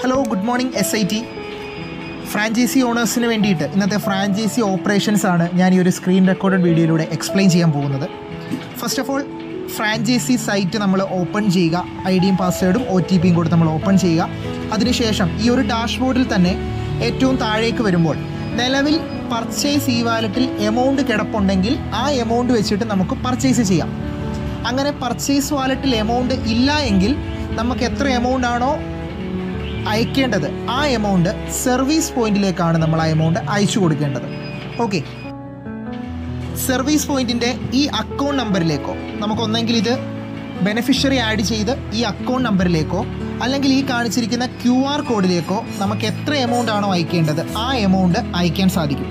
Hello good morning SIT franchise ഓണേഴ്സിന് വേണ്ടിയിട്ട് ഇന്നത്തെ ഫ്രാഞ്ചൈസി ഓപ്പറേഷൻസ് ആണ് ഞാൻ ഈ ഒരു സ്ക്രീൻ റെക്കോർഡഡ് വീഡിയോയിലൂടെ എക്സ്പ്ലെയിൻ ചെയ്യാൻ പോകുന്നത്. First of all franchise site നമ്മൾ ഓപ്പൺ ചെയ്യുക, ഐഡിയും പാസ്വേഡും OTP കൂടി നമ്മൾ ഓപ്പൺ ചെയ്യുക. അതിനുശേഷം ഈ ഒരു ഡാഷ്ബോർഡിൽ തന്നെ ഏറ്റവും താഴേക്ക് വരുമ്പോൾ നിലവിൽ പർച്ചേസ് ഇ വാലറ്റിൽ എമൗണ്ട് കിടപ്പുണ്ടെങ്കിൽ ആ എമൗണ്ട് വെച്ചിട്ട് നമുക്ക് പർച്ചേസ് ചെയ്യാം. അങ്ങനെ പർച്ചേസ് വാലറ്റിൽ എമൗണ്ട് ഇല്ല എങ്കിൽ നമുക്ക് എത്ര എമൗണ്ട് ആണോ അയക്കേണ്ടത് ആ എമൗണ്ട് സർവീസ് പോയിന്റിലേക്കാണ് നമ്മൾ ആ എമൗണ്ട് അയച്ചു കൊടുക്കേണ്ടത്. ഓക്കെ, സർവീസ് പോയിന്റിൻ്റെ ഈ അക്കൗണ്ട് നമ്പറിലേക്കോ നമുക്കൊന്നെങ്കിൽ ഇത് ബെനിഫിഷ്യറി ആഡ് ചെയ്ത് ഈ അക്കൗണ്ട് നമ്പറിലേക്കോ അല്ലെങ്കിൽ ഈ കാണിച്ചിരിക്കുന്ന QR കോഡിലേക്കോ നമുക്ക് എത്ര എമൗണ്ട് ആണോ അയക്കേണ്ടത് ആ എമൗണ്ട് അയക്കാൻ സാധിക്കും.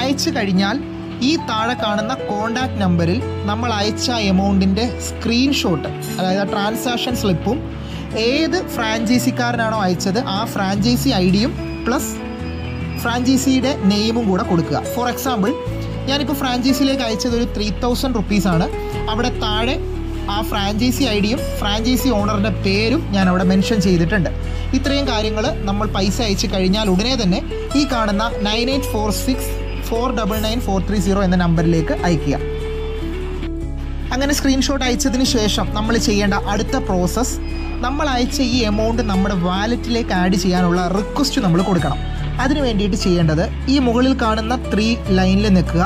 അയച്ചു കഴിഞ്ഞാൽ ഈ താഴെ കാണുന്ന കോണ്ടാക്ട് നമ്പറിൽ നമ്മൾ അയച്ച എമൗണ്ടിൻ്റെ സ്ക്രീൻഷോട്ട്, അതായത് ട്രാൻസാക്ഷൻ സ്ലിപ്പും ഏത് ഫ്രാഞ്ചൈസിക്കാരനാണോ അയച്ചത് ആ ഫ്രാഞ്ചൈസി ഐഡിയും പ്ലസ് ഫ്രാഞ്ചൈസിയുടെ നെയിമും കൂടെ കൊടുക്കുക. ഫോർ എക്സാമ്പിൾ ഞാനിപ്പോൾ ഫ്രാഞ്ചൈസിയിലേക്ക് അയച്ചത് ഒരു 3000 റുപ്പീസാണ്. അവിടെ താഴെ ആ ഫ്രാഞ്ചൈസി ഐഡിയും ഫ്രാഞ്ചൈസി ഓണറിൻ്റെ പേരും ഞാൻ അവിടെ മെൻഷൻ ചെയ്തിട്ടുണ്ട്. ഇത്രയും കാര്യങ്ങൾ നമ്മൾ പൈസ അയച്ചു കഴിഞ്ഞാൽ ഉടനെ തന്നെ ഈ കാണുന്ന 9846499430 എന്ന നമ്പറിലേക്ക് അയക്കുക. അങ്ങനെ സ്ക്രീൻഷോട്ട് അയച്ചതിന് ശേഷം നമ്മൾ ചെയ്യേണ്ട അടുത്ത പ്രോസസ്സ്, നമ്മൾ അയച്ച ഈ എമൗണ്ട് നമ്മുടെ വാലറ്റിലേക്ക് ആഡ് ചെയ്യാനുള്ള റിക്വസ്റ്റ് നമ്മൾ കൊടുക്കണം. അതിന് വേണ്ടിയിട്ട് ചെയ്യേണ്ടത് ഈ മുകളിൽ കാണുന്ന 3 ലൈനിൽ നിൽക്കുക.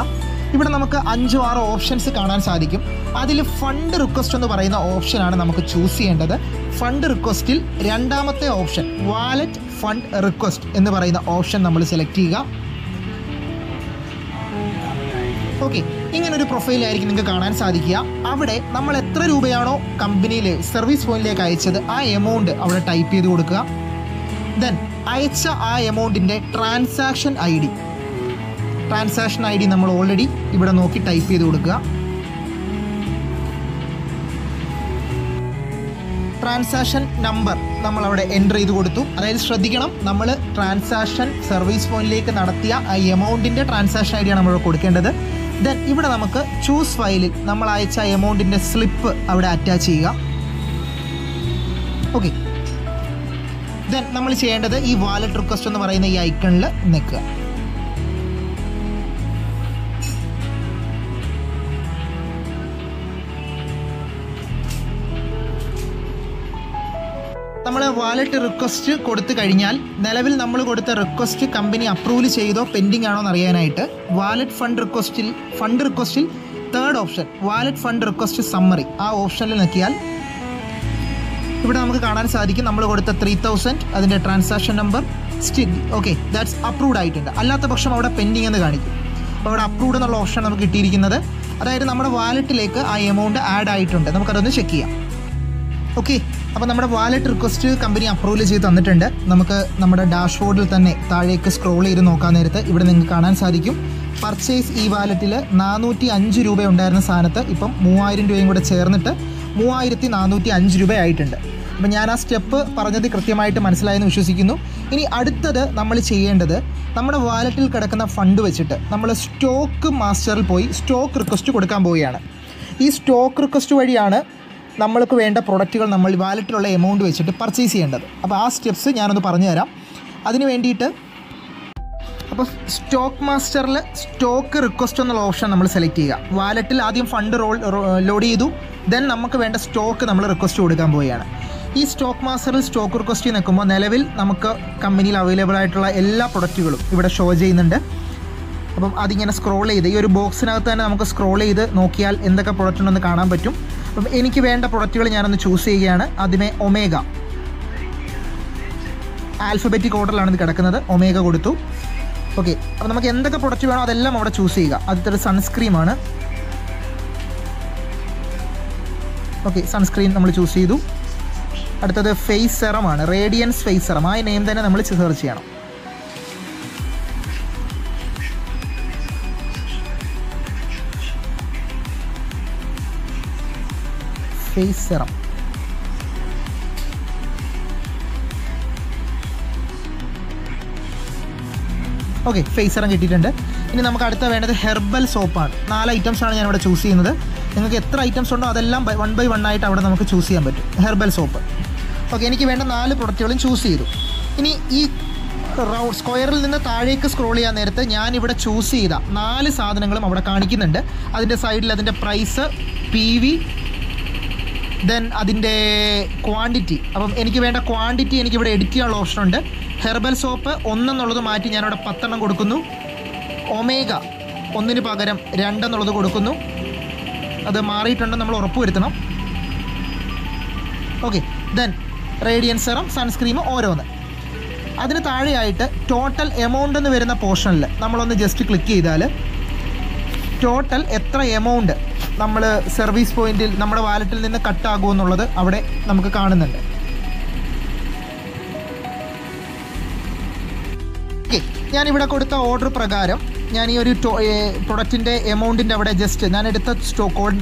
ഇവിടെ നമുക്ക് 5-6 ഓപ്ഷൻസ് കാണാൻ സാധിക്കും. അതിൽ ഫണ്ട് റിക്വസ്റ്റ് എന്ന് പറയുന്ന ഓപ്ഷനാണ് നമുക്ക് ചൂസ് ചെയ്യേണ്ടത്. ഫണ്ട് റിക്വസ്റ്റിൽ രണ്ടാമത്തെ ഓപ്ഷൻ വാലറ്റ് ഫണ്ട് റിക്വസ്റ്റ് എന്ന് പറയുന്ന ഓപ്ഷൻ നമ്മൾ സെലക്ട് ചെയ്യുക. ഓക്കെ, ഇങ്ങനൊരു പ്രൊഫൈലായിരിക്കും നിങ്ങൾക്ക് കാണാൻ സാധിക്കുക. അവിടെ നമ്മൾ എത്ര രൂപയാണോ കമ്പനിയിൽ സർവീസ് പോയിന്റിലേക്ക് അയച്ചത് ആ എമൗണ്ട് അവിടെ ടൈപ്പ് ചെയ്ത് കൊടുക്കുക. ദെൻ അയച്ച ആ എമൗണ്ടിൻ്റെ ട്രാൻസാക്ഷൻ ഐ ഡി നമ്മൾ ഓൾറെഡി ഇവിടെ നോക്കി ടൈപ്പ് ചെയ്ത് കൊടുക്കുക. ട്രാൻസാക്ഷൻ നമ്പർ നമ്മൾ അവിടെ എൻ്റർ ചെയ്ത് കൊടുത്തു. അതായത് ശ്രദ്ധിക്കണം, നമ്മൾ ട്രാൻസാക്ഷൻ സർവീസ് പോയിന്റിലേക്ക് നടത്തിയ ആ എമൗണ്ടിൻ്റെ ട്രാൻസാക്ഷൻ ഐ ഡിയാണ് നമ്മൾ കൊടുക്കേണ്ടത്. ദെൻ ഇവിടെ നമുക്ക് ചൂസ് ഫയലിൽ നമ്മൾ അയച്ച എമൗണ്ടിൻ്റെ സ്ലിപ്പ് അവിടെ അറ്റാച്ച് ചെയ്യുക. ഓക്കെ, ദെൻ നമ്മൾ ചെയ്യേണ്ടത് ഈ വാലറ്റ് റിക്വസ്റ്റ് എന്ന് പറയുന്ന ഈ ഐക്കണിൽ നിൽക്കുക. നമ്മൾ വാലറ്റ് റിക്വസ്റ്റ് കൊടുത്തു കഴിഞ്ഞാൽ നിലവിൽ നമ്മൾ കൊടുത്ത റിക്വസ്റ്റ് കമ്പനി അപ്രൂവൽ ചെയ്തോ പെൻഡിങ് ആണോ എന്ന് അറിയാനായിട്ട് വാലറ്റ് ഫണ്ട് റിക്വസ്റ്റിൽ third option wallet fund request summary ആ ഓപ്ഷനിൽ നോക്കിയാൽ ഇവിടെ നമുക്ക് കാണാൻ സാധിക്കും നമ്മൾ കൊടുത്ത 3000 അതിൻ്റെ transaction number still okay that's approved ആയിട്ടുണ്ട്. അല്ലാത്ത പക്ഷം അവിടെ പെൻഡിങ് എന്ന് കാണിക്കും. അപ്പോൾ അവിടെ അപ്രൂവ്ഡ് എന്നുള്ള ഓപ്ഷൻ നമുക്ക് കിട്ടിയിരിക്കുന്നത്, അതായത് നമ്മുടെ വാലറ്റിലേക്ക് ആ എമൗണ്ട് ആഡ് ആയിട്ടുണ്ട്. നമുക്കതൊന്ന് ചെക്ക് ചെയ്യാം. ഓക്കെ, അപ്പോൾ നമ്മുടെ വാലറ്റ് റിക്വസ്റ്റ് കമ്പനി അപ്രൂവൽ ചെയ്ത് തന്നിട്ടുണ്ട്. നമുക്ക് നമ്മുടെ ഡാഷ്ബോർഡിൽ തന്നെ താഴേക്ക് സ്ക്രോൾ ചെയ്ത് നോക്കാൻ നേരത്ത് ഇവിടെ നിങ്ങൾക്ക് കാണാൻ സാധിക്കും പർച്ചേസ് ഇ വാലറ്റിൽ 405 രൂപ ഉണ്ടായിരുന്ന സ്ഥാനത്ത് ഇപ്പം 3000 രൂപയും കൂടെ ചേർന്നിട്ട് 3405 രൂപ ആയിട്ടുണ്ട്. അപ്പം ഞാൻ ആ സ്റ്റെപ്പ് പറഞ്ഞത് കൃത്യമായിട്ട് മനസ്സിലായെന്ന് വിശ്വസിക്കുന്നു. ഇനി അടുത്തത് നമ്മൾ ചെയ്യേണ്ടത് നമ്മുടെ വാലറ്റിൽ കിടക്കുന്ന ഫണ്ട് വെച്ചിട്ട് നമ്മൾ സ്റ്റോക്ക് മാസ്റ്ററിൽ പോയി സ്റ്റോക്ക് റിക്വസ്റ്റ് കൊടുക്കാൻ പോവുകയാണ്. ഈ സ്റ്റോക്ക് റിക്വസ്റ്റ് വഴിയാണ് നമ്മൾക്ക് വേണ്ട പ്രൊഡക്റ്റുകൾ നമ്മൾ വാലറ്റിലുള്ള എമൗണ്ട് വെച്ചിട്ട് പർച്ചേസ് ചെയ്യേണ്ടത്. അപ്പോൾ ആ സ്റ്റെപ്സ് ഞാനൊന്ന് പറഞ്ഞു തരാം. അതിന് വേണ്ടിയിട്ട് അപ്പോൾ സ്റ്റോക്ക് മാസ്റ്ററിൽ സ്റ്റോക്ക് റിക്വസ്റ്റ് എന്നുള്ള ഓപ്ഷൻ നമ്മൾ സെലക്ട് ചെയ്യുക. വാലറ്റിൽ ആദ്യം ഫണ്ട് ലോഡ് ചെയ്തു, ദെൻ നമുക്ക് വേണ്ട സ്റ്റോക്ക് നമ്മൾ റിക്വസ്റ്റ് കൊടുക്കാൻ പോവുകയാണ്. ഈ സ്റ്റോക്ക് മാസ്റ്ററിൽ സ്റ്റോക്ക് റിക്വസ്റ്റ് നിൽക്കുമ്പോൾ നിലവിൽ നമുക്ക് കമ്പനിയിൽ അവൈലബിൾ ആയിട്ടുള്ള എല്ലാ പ്രൊഡക്റ്റുകളും ഇവിടെ ഷോ ചെയ്യുന്നുണ്ട്. അപ്പം അതിങ്ങനെ സ്ക്രോൾ ചെയ്ത് ഈ ഒരു ബോക്സിനകത്ത് തന്നെ നമുക്ക് സ്ക്രോൾ ചെയ്ത് നോക്കിയാൽ എന്തൊക്കെ പ്രൊഡക്റ്റ് ഉണ്ടെന്ന് കാണാൻ പറ്റും. അപ്പം എനിക്ക് വേണ്ട പ്രൊഡക്റ്റുകൾ ഞാനൊന്ന് ചൂസ് ചെയ്യുകയാണ്. ആദ്യമേ ഒമേഗ ആൽഫബറ്റിക് ഓർഡറിലാണ് ഇത് കിടക്കുന്നത്. ഒമേഗ കൊടുത്തു. ഓക്കെ, അപ്പോൾ നമുക്ക് എന്തൊക്കെ പ്രൊഡക്റ്റ് വേണോ അതെല്ലാം അവിടെ ചൂസ് ചെയ്യുക. ആദ്യത്തെ സൺസ്ക്രീമാണ്. ഓക്കെ, സൺസ്ക്രീൻ നമ്മൾ ചൂസ് ചെയ്തു. അടുത്തത് ഫേസ് സെറമാണ്, റേഡിയൻസ് ഫേസ് സെറം. ആ നെയിം തന്നെ നമ്മൾ സെർച്ച് ചെയ്യണം. Face serum. Okay, face serum കിട്ടിയിട്ടുണ്ട്. ഇനി നമുക്ക് അടുത്ത വേണ്ടത് ഹെർബൽ സോപ്പാണ്. 4 ഐറ്റംസാണ് ഞാനിവിടെ ചൂസ് ചെയ്യുന്നത്. നിങ്ങൾക്ക് എത്ര ഐറ്റംസ് ഉണ്ടോ അതെല്ലാം 1 by 1 ആയിട്ട് അവിടെ നമുക്ക് ചൂസ് ചെയ്യാൻ പറ്റും. Herbal soap. ഓക്കെ, എനിക്ക് വേണ്ട 4 പ്രൊഡക്റ്റുകളും ചൂസ് ചെയ്തു. ഇനി ഈ സ്ക്വയറിൽ നിന്ന് താഴേക്ക് സ്ക്രോൾ ചെയ്യാൻ നേരത്ത് ഞാനിവിടെ ചൂസ് ചെയ്ത 4 സാധനങ്ങളും അവിടെ കാണിക്കുന്നുണ്ട്. അതിൻ്റെ സൈഡിൽ അതിൻ്റെ പ്രൈസ്, PV, ദെൻ അതിൻ്റെ ക്വാണ്ടിറ്റി. അപ്പം എനിക്ക് വേണ്ട ക്വാണ്ടിറ്റി എനിക്കിവിടെ എഡിറ്റ് ചെയ്യാനുള്ള ഓപ്ഷനുണ്ട്. ഹെർബൽ സോപ്പ് 1 എന്നുള്ളത് മാറ്റി ഞാനിവിടെ 10 എണ്ണം കൊടുക്കുന്നു. ഒമേഗ 1 പകരം 2 എന്നുള്ളത് കൊടുക്കുന്നു. അത് മാറിയിട്ടുണ്ടെന്ന് നമ്മൾ ഉറപ്പ് വരുത്തണം. Okay, then radiance serum, sunscreen ഓരോന്ന്. അതിന് താഴെയായിട്ട് ടോട്ടൽ എമൗണ്ട് എന്ന് വരുന്ന പോർഷനിൽ നമ്മളൊന്ന് ജസ്റ്റ് ക്ലിക്ക് ചെയ്താൽ ടോട്ടൽ എത്ര എമൗണ്ട് നമ്മൾ സർവീസ് പോയിന്റിൽ നമ്മുടെ വാലറ്റിൽ നിന്ന് കട്ടാകുമെന്നുള്ളത് അവിടെ നമുക്ക് കാണുന്നുണ്ട്. ഓക്കെ, ഞാനിവിടെ കൊടുത്ത ഓർഡർ പ്രകാരം ഞാൻ ഈ ഒരു പ്രൊഡക്റ്റിൻ്റെ എമൗണ്ടിൻ്റെ അവിടെ ജസ്റ്റ് ഞാൻ എടുത്ത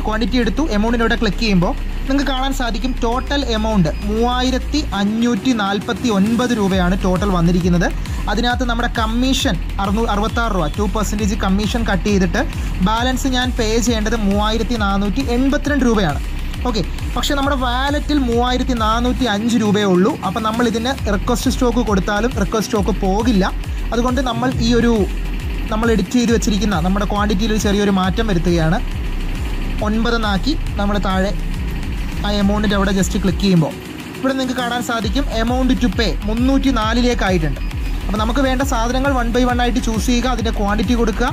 ക്വാണ്ടിറ്റി എടുത്തു. എമൗണ്ടിൻ്റെ അവിടെ ക്ലിക്ക് ചെയ്യുമ്പോൾ നിങ്ങൾക്ക് കാണാൻ സാധിക്കും ടോട്ടൽ എമൗണ്ട് 3549 രൂപയാണ് ടോട്ടൽ വന്നിരിക്കുന്നത്. അതിനകത്ത് നമ്മുടെ കമ്മീഷൻ 66 രൂപ, 2% കമ്മീഷൻ കട്ട് ചെയ്തിട്ട് ബാലൻസ് ഞാൻ പേ ചെയ്യേണ്ടത് 3482 രൂപയാണ്. ഓക്കെ, പക്ഷേ നമ്മുടെ വാലറ്റിൽ 3405 രൂപയേ ഉള്ളൂ. അപ്പോൾ നമ്മൾ ഇതിന് റിക്വസ്റ്റ് സ്റ്റോക്ക് കൊടുത്താലും റിക്വസ്റ്റ് സ്റ്റോക്ക് പോകില്ല. അതുകൊണ്ട് നമ്മൾ എഡിറ്റ് ചെയ്ത് വെച്ചിരിക്കുന്ന നമ്മുടെ ക്വാണ്ടിറ്റിയിൽ ചെറിയൊരു മാറ്റം വരുത്തുകയാണ്. 9 എന്നാക്കി നമ്മൾ താഴെ ആ എമൗണ്ടിൻ്റെ അവിടെ ജസ്റ്റ് ക്ലിക്ക് ചെയ്യുമ്പോൾ ഇവിടെ നിങ്ങൾക്ക് കാണാൻ സാധിക്കും എമൗണ്ട് ടു പേ 304 അപ്പോൾ നമുക്ക് വേണ്ട സാധനങ്ങൾ 1 by 1 ആയിട്ട് ചൂസ് ചെയ്യുക, അതിൻ്റെ ക്വാണ്ടിറ്റി കൊടുക്കുക.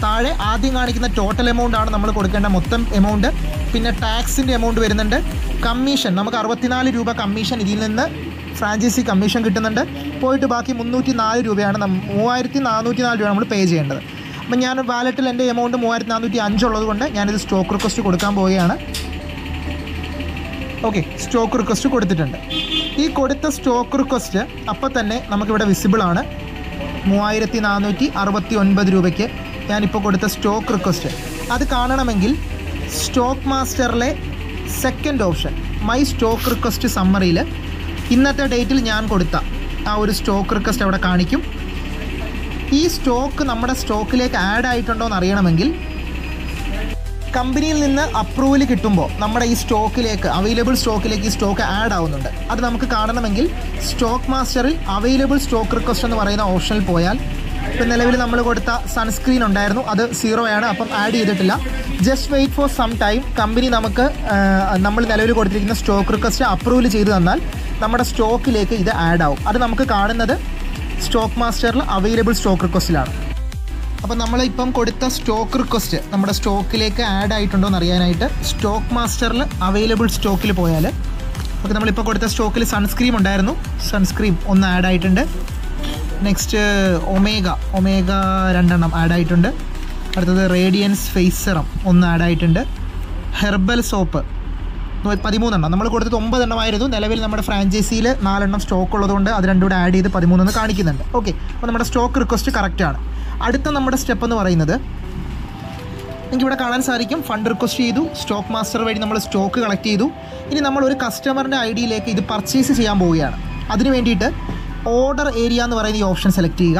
താഴെ ആദ്യം കാണിക്കുന്ന ടോട്ടൽ എമൗണ്ട് ആണ് നമ്മൾ കൊടുക്കേണ്ട മൊത്തം എമൗണ്ട്. പിന്നെ ടാക്സിൻ്റെ എമൗണ്ട് വരുന്നുണ്ട്. കമ്മീഷൻ നമുക്ക് 64 രൂപ കമ്മീഷൻ ഇതിൽ നിന്ന് ഫ്രാഞ്ചൈസി കമ്മീഷൻ കിട്ടുന്നുണ്ട്. പോയിട്ട് ബാക്കി 304 രൂപയാണ് 3404 രൂപയാണ് നമ്മൾ പേ ചെയ്യേണ്ടത്. അപ്പം ഞാൻ വാലറ്റിൽ എൻ്റെ എമൗണ്ട് 3405 ഉള്ളത് കൊണ്ട് ഞാനിത് സ്റ്റോക്ക് റിക്വസ്റ്റ് കൊടുക്കാൻ പോവുകയാണ്. ഓക്കെ, സ്റ്റോക്ക് റിക്വസ്റ്റ് കൊടുത്തിട്ടുണ്ട്. ഈ കൊടുത്ത സ്റ്റോക്ക് റിക്വസ്റ്റ് അപ്പോൾ തന്നെ നമുക്കിവിടെ വിസിബിളാണ്. 3469 രൂപയ്ക്ക് ഞാനിപ്പോൾ കൊടുത്ത സ്റ്റോക്ക് റിക്വസ്റ്റ്. അത് കാണണമെങ്കിൽ സ്റ്റോക്ക് മാസ്റ്ററിലെ second option my stock request സമ്മറിയിൽ ഇന്നത്തെ ഡേറ്റിൽ ഞാൻ കൊടുത്ത ആ ഒരു സ്റ്റോക്ക് റിക്വസ്റ്റ് അവിടെ കാണിക്കും. ഈ സ്റ്റോക്ക് നമ്മുടെ സ്റ്റോക്കിലേക്ക് ആഡ് ആയിട്ടുണ്ടോ എന്ന് അറിയണമെങ്കിൽ കമ്പനിയിൽ നിന്ന് അപ്രൂവൽ കിട്ടുമ്പോൾ നമ്മുടെ ഈ സ്റ്റോക്കിലേക്ക് അവൈലബിൾ സ്റ്റോക്കിലേക്ക് ഈ സ്റ്റോക്ക് ആഡ് ആവുന്നുണ്ട്. അത് നമുക്ക് കാണണമെങ്കിൽ സ്റ്റോക്ക് മാസ്റ്ററിൽ അവൈലബിൾ സ്റ്റോക്ക് റിക്വസ്റ്റ് എന്ന് പറയുന്ന ഓപ്ഷനിൽ പോയാൽ ഇപ്പം നിലവിൽ നമ്മൾ കൊടുത്ത സൺസ്ക്രീൻ ഉണ്ടായിരുന്നു, അത് 0 ആണ്, അപ്പം ആഡ് ചെയ്തിട്ടില്ല. Just wait for some time. Company നമുക്ക് നമ്മൾ നിലവിൽ കൊടുത്തിരിക്കുന്ന സ്റ്റോക്ക് റിക്വസ്റ്റ് അപ്രൂവൽ ചെയ്ത് തന്നാൽ നമ്മുടെ സ്റ്റോക്കിലേക്ക് ഇത് ആഡ് ആവും. അത് നമുക്ക് കാണുന്നത് സ്റ്റോക്ക് മാസ്റ്ററിൽ അവൈലബിൾ സ്റ്റോക്ക് റിക്വസ്റ്റിലാണ്. അപ്പോൾ നമ്മളിപ്പം കൊടുത്ത സ്റ്റോക്ക് റിക്വസ്റ്റ് നമ്മുടെ സ്റ്റോക്കിലേക്ക് ആഡ് ആയിട്ടുണ്ടോ എന്ന് അറിയാനായിട്ട് സ്റ്റോക്ക് മാസ്റ്ററിൽ അവൈലബിൾ സ്റ്റോക്കിൽ പോയാൽ ഓക്കെ, നമ്മളിപ്പോൾ കൊടുത്ത സ്റ്റോക്കിൽ സൺസ്ക്രീം ഉണ്ടായിരുന്നു, സൺസ്ക്രീം 1 ആഡ് ആയിട്ടുണ്ട്. നെക്സ്റ്റ് ഒമേഗ 2 ആഡ് ആയിട്ടുണ്ട്. അടുത്തത് റേഡിയൻസ് ഫേസ് സെറം 1 ആഡ് ആയിട്ടുണ്ട്. ഹെർബൽ സോപ്പ് 13 നമ്മൾ കൊടുത്തത് 9 ആയിരുന്നു. നിലവിൽ നമ്മുടെ ഫ്രാഞ്ചൈസിയിൽ 4 സ്റ്റോക്ക് ഉള്ളതുകൊണ്ട് അത് രണ്ടും കൂടെ ആഡ് ചെയ്ത് 13 കാണിക്കുന്നുണ്ട്. ഓക്കെ, അപ്പോൾ നമ്മുടെ സ്റ്റോക്ക് റിക്വസ്റ്റ് കറക്റ്റാണ്. അടുത്ത നമ്മുടെ സ്റ്റെപ്പ് എന്ന് പറയുന്നത് എനിക്കിവിടെ കാണാൻ സാധിക്കും ഫണ്ട് റിക്വസ്റ്റ് ചെയ്തു, സ്റ്റോക്ക് മാസ്റ്റർ വഴി നമ്മൾ സ്റ്റോക്ക് കളക്ട് ചെയ്തു. ഇനി നമ്മൾ ഒരു കസ്റ്റമറിൻ്റെ ഐഡിയിലേക്ക് ഇത് പർച്ചേസ് ചെയ്യാൻ പോവുകയാണ്. അതിന് വേണ്ടിയിട്ട് ഓർഡർ ഏരിയ എന്ന് പറയുന്ന ഈ ഓപ്ഷൻ സെലക്ട് ചെയ്യുക.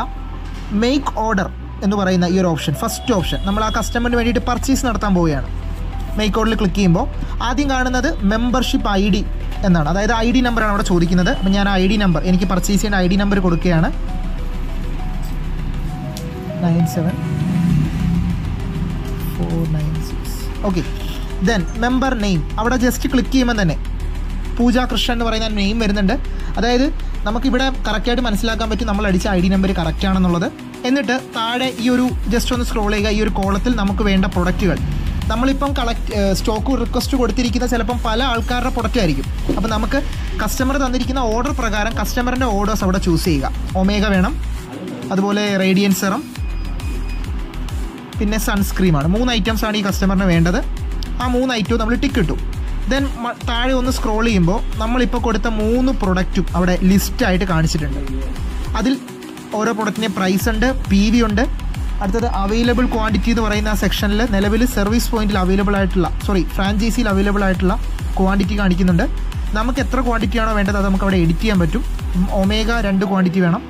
മേക്ക് ഓർഡർ എന്ന് പറയുന്ന ഈ ഒരു ഓപ്ഷൻ, ഫസ്റ്റ് ഓപ്ഷൻ, നമ്മൾ ആ കസ്റ്റമറിന് വേണ്ടിയിട്ട് പർച്ചേസ് നടത്താൻ പോവുകയാണ്. മേക്ക് ഓർഡറിൽ ക്ലിക്ക് ചെയ്യുമ്പോൾ ആദ്യം കാണുന്നത് മെമ്പർഷിപ്പ് ID എന്നാണ്, അതായത് ID നമ്പറാണ് അവിടെ ചോദിക്കുന്നത്. അപ്പം ഞാൻ ID നമ്പർ, എനിക്ക് പർച്ചേസ് ചെയ്യേണ്ട ID നമ്പർ കൊടുക്കുകയാണ്. 97496. ഓക്കെ, ദെൻ മെമ്പർ നെയിം അവിടെ ജസ്റ്റ് ക്ലിക്ക് ചെയ്യുമ്പോൾ തന്നെ പൂജ കൃഷ്ണൻ എന്ന് പറയുന്ന നെയിം വരുന്നുണ്ട്. അതായത് നമുക്കിവിടെ കറക്റ്റായിട്ട് മനസ്സിലാക്കാൻ പറ്റും നമ്മൾ അടിച്ച ID നമ്പർ കറക്റ്റ് ആണെന്നുള്ളത്. എന്നിട്ട് താഴെ ഈ ഒരു ജസ്റ്റ് ഒന്ന് സ്ക്രോൾ ചെയ്യുക. ഈ ഒരു കോളത്തിൽ നമുക്ക് വേണ്ട പ്രൊഡക്റ്റുകൾ നമ്മളിപ്പം സ്റ്റോക്ക് റിക്വസ്റ്റ് കൊടുത്തിരിക്കുന്ന ചിലപ്പം പല ആൾക്കാരുടെ പ്രൊഡക്റ്റ് ആയിരിക്കും. അപ്പോൾ നമുക്ക് കസ്റ്റമർ തന്നിരിക്കുന്ന ഓർഡർ പ്രകാരം കസ്റ്റമറിൻ്റെ ഓർഡേഴ്സ് അവിടെ ചൂസ് ചെയ്യുക. ഒമേഗ വേണം, അതുപോലെ റേഡിയൻസ് സെറം, പിന്നെ സൺസ്ക്രീമാണ്. 3 ഐറ്റംസാണ് ഈ കസ്റ്റമറിന് വേണ്ടത്. ആ 3 ഐറ്റവും നമ്മൾ ടിക്ക് ഇട്ടു. ദെൻ താഴെ ഒന്ന് സ്ക്രോൾ ചെയ്യുമ്പോൾ നമ്മളിപ്പോൾ കൊടുത്ത 3 പ്രൊഡക്റ്റും അവിടെ ലിസ്റ്റായിട്ട് കാണിച്ചിട്ടുണ്ട്. അതിൽ ഓരോ പ്രൊഡക്റ്റിൻ്റെ പ്രൈസ് ഉണ്ട്, PV ഉണ്ട്. അടുത്തത് അവൈലബിൾ ക്വാണ്ടിറ്റി എന്ന് പറയുന്ന ആ സെക്ഷനിൽ നിലവിൽ സർവീസ് പോയിന്റിൽ ഫ്രാഞ്ചൈസിയിൽ അവൈലബിൾ ആയിട്ടുള്ള ക്വാണ്ടിറ്റി കാണിക്കുന്നുണ്ട്. നമുക്ക് എത്ര ക്വാണ്ടിറ്റിയാണോ വേണ്ടത് അത് നമുക്ക് അവിടെ എഡിറ്റ് ചെയ്യാൻ പറ്റും. ഒമേഗ 2 ക്വാണ്ടിറ്റി വേണം,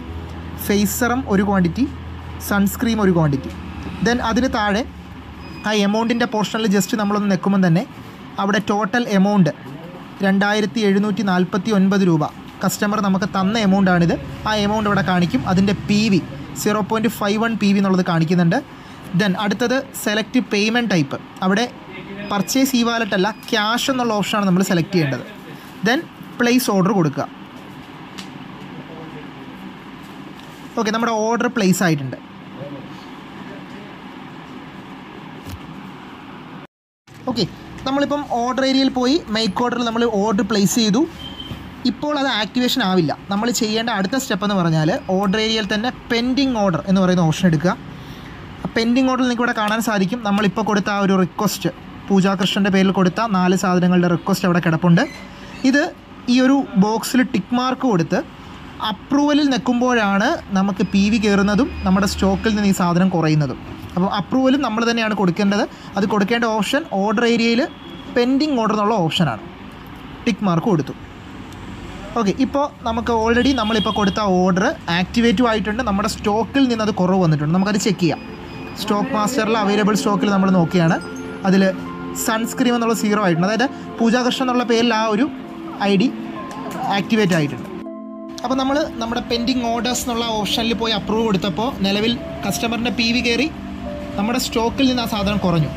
face serum 1 quantity, sunscreen 1 quantity. Then അതിന് താഴെ ആ എമൗണ്ടിൻ്റെ പോർഷനിൽ ജസ്റ്റ് നമ്മളൊന്ന് നിൽക്കുമ്പോൾ തന്നെ അവിടെ ടോട്ടൽ എമൗണ്ട് 2749 രൂപ കസ്റ്റമർ നമുക്ക് തന്ന എമൗണ്ടാണിത്. ആ എമൗണ്ട് ഇവിടെ കാണിക്കും. അതിൻ്റെ PV 0.51 PV എന്നുള്ളത് കാണിക്കുന്നുണ്ട്. ദെൻ അടുത്തത് സെലക്ട് പേയ്മെൻറ്റ് ടൈപ്പ്. അവിടെ പർച്ചേസ് ഇ വാലറ്റ് അല്ല, ക്യാഷ് എന്നുള്ള ഓപ്ഷനാണ് നമ്മൾ സെലക്ട് ചെയ്യേണ്ടത്. ദെൻ പ്ലേസ് ഓർഡർ കൊടുക്കുക. ഓക്കെ, നമ്മുടെ ഓർഡർ പ്ലേസ് ആയിട്ടുണ്ട്. ഓക്കെ, നമ്മളിപ്പം ഓർഡർ ഏരിയയിൽ പോയി മേക്ക് ഓർഡറിൽ നമ്മൾ ഓർഡർ പ്ലേസ് ചെയ്തു. ഇപ്പോൾ അത് ആക്ടിവേഷൻ ആവില്ല. നമ്മൾ ചെയ്യേണ്ട അടുത്ത സ്റ്റെപ്പ് എന്ന് പറഞ്ഞാൽ ഓർഡർ ഏരിയയിൽ തന്നെ പെൻഡിങ് ഓർഡർ എന്ന് പറയുന്ന ഓപ്ഷൻ എടുക്കുക. ആ പെൻഡിങ് ഓർഡറിൽ നിങ്ങൾക്ക് ഇവിടെ കാണാൻ സാധിക്കും. നമ്മളിപ്പോൾ കൊടുത്ത ആ ഒരു റിക്വസ്റ്റ്, പൂജാകൃഷ്ണൻ്റെ പേരിൽ കൊടുത്ത 4 സാധനങ്ങളുടെ റിക്വസ്റ്റ് അവിടെ കിടപ്പുണ്ട്. ഇത് ഈ ഒരു ബോക്സിൽ ടിക്ക് മാർക്ക് കൊടുത്ത് അപ്രൂവലിൽ നിൽക്കുമ്പോഴാണ് നമുക്ക് PV കയറുന്നതും നമ്മുടെ സ്റ്റോക്കിൽ നിന്ന് ഈ സാധനം കുറയുന്നതും. അപ്പോൾ അപ്രൂവലും നമ്മൾ തന്നെയാണ് കൊടുക്കേണ്ടത്. അത് കൊടുക്കേണ്ട ഓപ്ഷൻ ഓർഡർ ഏരിയയിൽ പെൻഡിങ് ഓർഡർ എന്നുള്ള ഓപ്ഷനാണ്. ടിക്ക് മാർക്ക് കൊടുത്തു. ഓക്കെ, ഇപ്പോൾ നമുക്ക് ഓൾറെഡി നമ്മളിപ്പോൾ കൊടുത്ത ഓർഡർ ആക്ടിവേറ്റീവ് ആയിട്ടുണ്ട്. നമ്മുടെ സ്റ്റോക്കിൽ നിന്ന് അത് കുറവ് വന്നിട്ടുണ്ട്. നമുക്കത് ചെക്ക് ചെയ്യാം. സ്റ്റോക്ക് മാസ്റ്ററിൽ അവൈലബിൾ സ്റ്റോക്കിൽ നമ്മൾ നോക്കിയാണ്. അതിൽ സൺസ്ക്രീം എന്നുള്ള 0 ആയിട്ടുണ്ട്. അതായത് പൂജാകൃഷ്ണൻ എന്നുള്ള പേരിൽ ആ ഒരു ID ആക്ടിവേറ്റ് ആയിട്ടുണ്ട്. അപ്പോൾ നമ്മൾ നമ്മുടെ പെൻഡിങ് ഓർഡേഴ്സ് എന്നുള്ള ഓപ്ഷനിൽ പോയി അപ്രൂവ് കൊടുത്തപ്പോൾ നിലവിൽ കസ്റ്റമറിൻ്റെ PV കയറി, നമ്മുടെ സ്റ്റോക്കിൽ നിന്ന് ആ സാധനം കുറഞ്ഞു.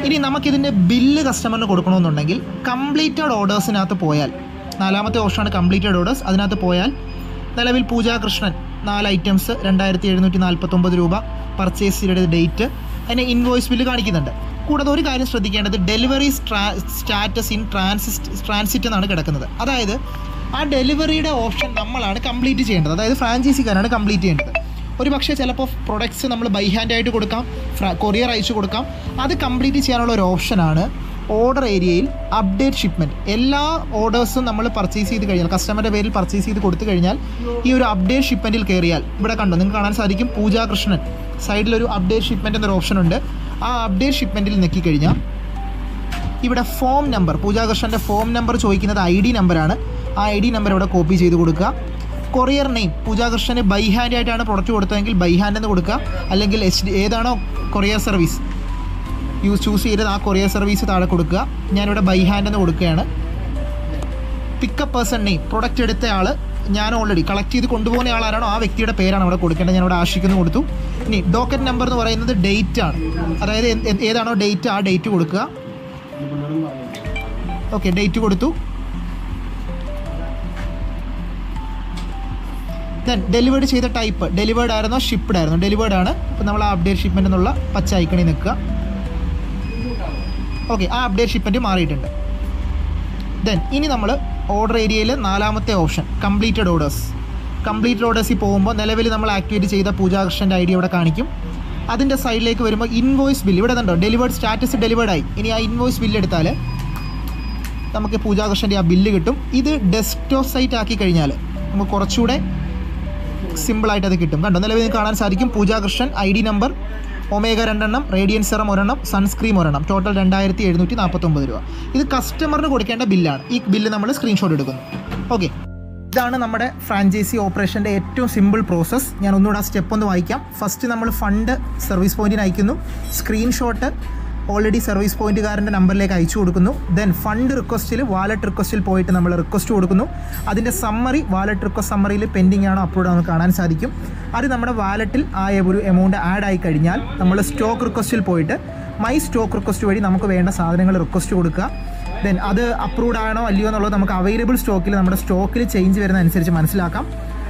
ഇനി നമുക്കിതിൻ്റെ ബില്ല് കസ്റ്റമറിന് കൊടുക്കണമെന്നുണ്ടെങ്കിൽ കംപ്ലീറ്റഡ് ഓർഡേഴ്സിനകത്ത് പോയാൽ, 4ാമത്തെ ഓപ്ഷനാണ് കംപ്ലീറ്റഡ് ഓർഡേഴ്സ്. അതിനകത്ത് പോയാൽ നിലവിൽ പൂജാകൃഷ്ണൻ 4 ഐറ്റംസ് 2749 രൂപ പർച്ചേസ് ചെയ്ത ഡേറ്റ്, അതിന് ഇൻവോയ്സ് ബില്ല് കാണിക്കുന്നുണ്ട്. കൂടാതെ ഒരു കാര്യം ശ്രദ്ധിക്കേണ്ടത്, ഡെലിവറി സ്റ്റാറ്റസ് ഇൻ ട്രാൻസിറ്റ് എന്നാണ് കിടക്കുന്നത്. അതായത് ആ ഡെലിവറിയുടെ ഓപ്ഷൻ നമ്മളാണ് കംപ്ലീറ്റ് ചെയ്യേണ്ടത്. അതായത് ഫ്രാഞ്ചൈസിക്കാരാണ് കംപ്ലീറ്റ് ചെയ്യേണ്ടത്. ഒരു പക്ഷേ ചിലപ്പോൾ പ്രൊഡക്ട്സ് നമ്മൾ ബൈ ഹാൻഡ് ആയിട്ട് കൊടുക്കാം, കൊറിയർ അയച്ചു കൊടുക്കാം. അത് കംപ്ലീറ്റ് ചെയ്യാനുള്ള ഒരു ഓപ്ഷനാണ് ഓർഡർ ഏരിയയിൽ അപ്ഡേറ്റ് ഷിപ്മെൻറ്റ്. എല്ലാ ഓർഡേഴ്സും നമ്മൾ പർച്ചേസ് ചെയ്ത് കഴിഞ്ഞാൽ, കസ്റ്റമറുടെ പേരിൽ പർച്ചേസ് ചെയ്ത് കൊടുത്തു കഴിഞ്ഞാൽ ഈ ഒരു അപ്ഡേറ്റ് ഷിപ്മെൻറ്റിൽ കയറിയാൽ ഇവിടെ കണ്ടോ, നിങ്ങൾക്ക് കാണാൻ സാധിക്കും പൂജാകൃഷ്ണൻ സൈഡിലൊരു അപ്ഡേറ്റ് ഷിപ്മെൻറ്റ് എന്നൊരു ഓപ്ഷൻ ഉണ്ട്. ആ അപ്ഡേറ്റ് ഷിപ്മെൻറ്റിൽ ഞെക്കിക്കഴിഞ്ഞാൽ ഇവിടെ ഫോം നമ്പർ, പൂജാകൃഷ്ണൻ്റെ ഫോം നമ്പർ ചോദിക്കുന്നത് ID നമ്പറാണ്. ആ ID നമ്പർ ഇവിടെ കോപ്പി ചെയ്ത് കൊടുക്കുക. കൊറിയർ നെയിം, പൂജാകൃഷ്ണന് ബൈ ഹാൻഡ് ആയിട്ടാണ് പ്രൊഡക്റ്റ് കൊടുത്തതെങ്കിൽ ബൈ ഹാൻഡ് എന്ന് കൊടുക്കുക. അല്ലെങ്കിൽ ഏതാണോ കൊറിയർ സർവീസ് ചൂസ് ചെയ്തത് ആ കൊറിയർ സർവീസ് താഴെ കൊടുക്കുക. ഞാനിവിടെ ബൈ ഹാൻഡ് എന്ന് കൊടുക്കുകയാണ്. പിക്കപ്പ് പേഴ്സൺ നെയിം, പ്രൊഡക്റ്റ് എടുത്ത ആൾ, ഞാൻ ഓൾറെഡി കളക്ട് ചെയ്ത് കൊണ്ടുപോകുന്ന ആളാരാണോ ആ വ്യക്തിയുടെ പേരാണ് അവിടെ കൊടുക്കേണ്ടത്. ഞാനിവിടെ ആഷിക്കുന്നു കൊടുത്തു. ഇനി ഡോക്കറ്റ് നമ്പർ എന്ന് പറയുന്നത് ഡേറ്റ് ആണ്. അതായത് ഏതാണോ ഡേറ്റ് ആ ഡേറ്റ് കൊടുക്കുക. ഓക്കെ, ഡേറ്റ് കൊടുത്തു. ദെൻ ഡെലിവേർഡ് ചെയ്ത ടൈപ്പ്, ഡെലിവേർഡ് ആയിരുന്നോ ഷിപ്പ്ഡ് ആയിരുന്നോ? ഡെലിവേർഡ് ആണ്. അപ്പോൾ നമ്മൾ ആ അപ്ഡേറ്റ് ഷിപ്മെൻറ്റ് എന്നുള്ള പച്ച ഐക്കണിൽ നിൽക്കുക. ഓക്കെ, ആ അപ്ഡേറ്റ് ഷിപ്മെൻറ്റ് മാറിയിട്ടുണ്ട്. ദെൻ ഇനി നമ്മൾ ഓർഡർ ഏരിയയിൽ 4ാമത്തെ ഓപ്ഷൻ കംപ്ലീറ്റഡ് ഓർഡേഴ്സ്. കംപ്ലീറ്റഡ് ഓർഡേഴ്സിൽ പോകുമ്പോൾ നിലവിൽ നമ്മൾ ആക്ടിവേറ്റ് ചെയ്ത പൂജാകൃഷ്ണൻ്റെ ID അവിടെ കാണിക്കും. അതിൻ്റെ സൈഡിലേക്ക് വരുമ്പോൾ ഇൻവോയ്സ് ബില്ല് ഇവിടെ കണ്ടോ, ഡെലിവേർഡ് സ്റ്റാറ്റസ് ഡെലിവേർഡായി. ഇനി ആ ഇൻവോയ്സ് ബില്ല് എടുത്താൽ നമുക്ക് പൂജാകൃഷ്ണൻ്റെ ആ ബില്ല് കിട്ടും. ഇത് ഡെസ്ക്ടോപ്പ് സൈറ്റ് ആക്കി കഴിഞ്ഞാൽ നമുക്ക് കുറച്ചുകൂടെ സിമ്പിളായിട്ട് അത് കിട്ടും. കണ്ടോ, നിലവിൽ കാണാൻ സാധിക്കും പൂജാകൃഷ്ണൻ ID number omega 2 radian serum 1 sunscreen 1 total 2749 രൂപ. ഇത് കസ്റ്റമറിന് കൊടുക്കേണ്ട ബില്ലാണ്. ഈ ബില്ല് നമ്മൾ സ്ക്രീൻഷോട്ട് എടുക്കുന്നു. ഓക്കെ, ഇതാണ് നമ്മുടെ ഫ്രാഞ്ചൈസി ഓപ്പറേഷൻ്റെ ഏറ്റവും സിമ്പിൾ പ്രോസസ്സ്. ഞാൻ ഒന്നുകൂടെ ആ സ്റ്റെപ്പ് ഒന്ന് വായിക്കാം. ഫസ്റ്റ് നമ്മൾ ഫണ്ട് സർവീസ് പോയിൻറ്റിന് അയക്കുന്നു. സ്ക്രീൻഷോട്ട് ഓൾറെഡി സർവീസ് പോയിൻറ്റുകാരൻ്റെ നമ്പറിലേക്ക് അയച്ചു കൊടുക്കുന്നു. ദെൻ ഫണ്ട് റിക്വസ്റ്റിൽ വാലറ്റ് റിക്വസ്റ്റിൽ പോയിട്ട് നമ്മൾ റിക്വസ്റ്റ് കൊടുക്കുന്നു. അതിൻ്റെ സമ്മറി, വാലറ്റ് റിക്വസ്റ്റ് സമ്മറിയിൽ പെൻഡിങ് ആണോ അപ്രൂവ്ഡ് ആണോ കാണാൻ സാധിക്കും. അത് നമ്മുടെ വാലറ്റിൽ ആ ഒരു എമൗണ്ട് ആഡ് ആയി കഴിഞ്ഞാൽ നമ്മൾ സ്റ്റോക്ക് റിക്വസ്റ്റിൽ പോയിട്ട് മൈ സ്റ്റോക്ക് റിക്വസ്റ്റ് വഴി നമുക്ക് വേണ്ട സാധനങ്ങൾ റിക്വസ്റ്റ് കൊടുക്കുക. ദെൻ അത് അപ്രൂവ്ഡ് ആണോ അല്ലയോ എന്നുള്ളത് നമുക്ക് അവൈലബിൾ സ്റ്റോക്കിൽ, നമ്മുടെ സ്റ്റോക്കിൽ ചേഞ്ച് വരുന്ന അനുസരിച്ച് മനസ്സിലാക്കാം.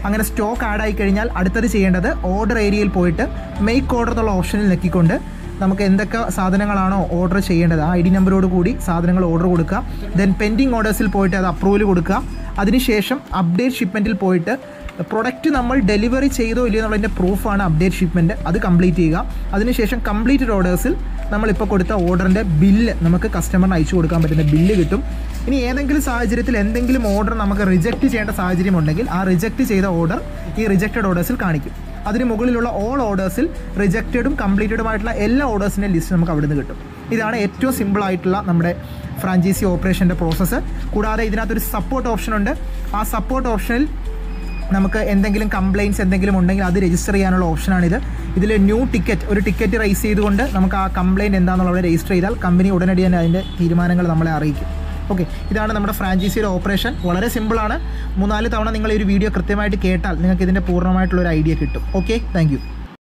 അങ്ങനെ സ്റ്റോക്ക് ആഡ് ആയി കഴിഞ്ഞാൽ അടുത്തത് ചെയ്യേണ്ടത് ഓർഡർ ഏരിയയിൽ പോയിട്ട് മേക്ക് ഓർഡർ എന്നുള്ള ഓപ്ഷനിൽ ഞെക്കിക്കൊണ്ട് നമുക്ക് എന്തൊക്കെ സാധനങ്ങളാണോ ഓർഡർ ചെയ്യേണ്ടത് ആ ID നമ്പറോട് കൂടി സാധനങ്ങൾ ഓർഡർ കൊടുക്കുക. ദെൻ പെൻഡിങ് ഓർഡേഴ്സിൽ പോയിട്ട് അത് അപ്രൂവൽ കൊടുക്കുക. അതിനുശേഷം അപ്ഡേറ്റ് ഷിപ്മെൻറ്റിൽ പോയിട്ട് പ്രൊഡക്റ്റ് നമ്മൾ ഡെലിവറി ചെയ്തോ ഇല്ലയോ എന്നുള്ളതിൻ്റെ പ്രൂഫാണ് അപ്ഡേറ്റ് ഷിപ്മെൻറ്റ്, അത് കംപ്ലീറ്റ് ചെയ്യുക. അതിനുശേഷം കംപ്ലീറ്റഡ് ഓർഡേഴ്സിൽ നമ്മളിപ്പോൾ കൊടുത്ത ഓർഡറിൻ്റെ ബില്ല് നമുക്ക് കസ്റ്റമറിന് അയച്ചു കൊടുക്കാൻ പറ്റുന്ന ബില്ല് കിട്ടും. ഇനി ഏതെങ്കിലും സാഹചര്യത്തിൽ എന്തെങ്കിലും ഓർഡർ നമുക്ക് റിജക്റ്റ് ചെയ്യേണ്ട സാഹചര്യം ഉണ്ടെങ്കിൽ ആ റിജക്റ്റ് ചെയ്ത ഓർഡർ ഈ റിജക്റ്റഡ് ഓർഡേഴ്സിൽ കാണിക്കും. അതിന് മുകളിലുള്ള ഓൾ ഓർഡേഴ്സിൽ റിജക്റ്റഡും കംപ്ലീറ്റഡുമായിട്ടുള്ള എല്ലാ ഓർഡേഴ്സിൻ്റെ ലിസ്റ്റ് നമുക്ക് അവിടെ നിന്ന് കിട്ടും. ഇതാണ് ഏറ്റവും സിമ്പിളായിട്ടുള്ള നമ്മുടെ ഫ്രാഞ്ചൈസി ഓപ്പറേഷൻ്റെ പ്രോസസ്സ്. കൂടാതെ ഇതിനകത്തൊരു സപ്പോർട്ട് ഓപ്ഷനുണ്ട്. ആ സപ്പോർട്ട് ഓപ്ഷനിൽ നമുക്ക് എന്തെങ്കിലും കംപ്ലയിൻറ്റ്സ് എന്തെങ്കിലും ഉണ്ടെങ്കിൽ അത് രജിസ്റ്റർ ചെയ്യാനുള്ള ഓപ്ഷനാണിത്. ഇതിൽ ന്യൂ ടിക്കറ്റ്, ഒരു ടിക്കറ്റ് റൈസ് ചെയ്തുകൊണ്ട് നമുക്ക് ആ കംപ്ലയിൻറ്റ് എന്താണെന്നുള്ളത് രജിസ്റ്റർ ചെയ്താൽ കമ്പനി ഉടനടി തന്നെ അതിൻ്റെ തീരുമാനങ്ങൾ നമ്മളെ അറിയിക്കും. ഓക്കെ, ഇതാണ് നമ്മുടെ ഫ്രാഞ്ചൈസിയുടെ ഓപ്പറേഷൻ. വളരെ സിമ്പിളാണ്. 3-4 തവണ നിങ്ങൾ ഈ ഒരു വീഡിയോ കൃത്യമായിട്ട് കേട്ടാൽ നിങ്ങൾക്ക് ഇതിൻ്റെ പൂർണ്ണമായിട്ടുള്ളൊരു ഐഡിയ കിട്ടും. Okay, thank you.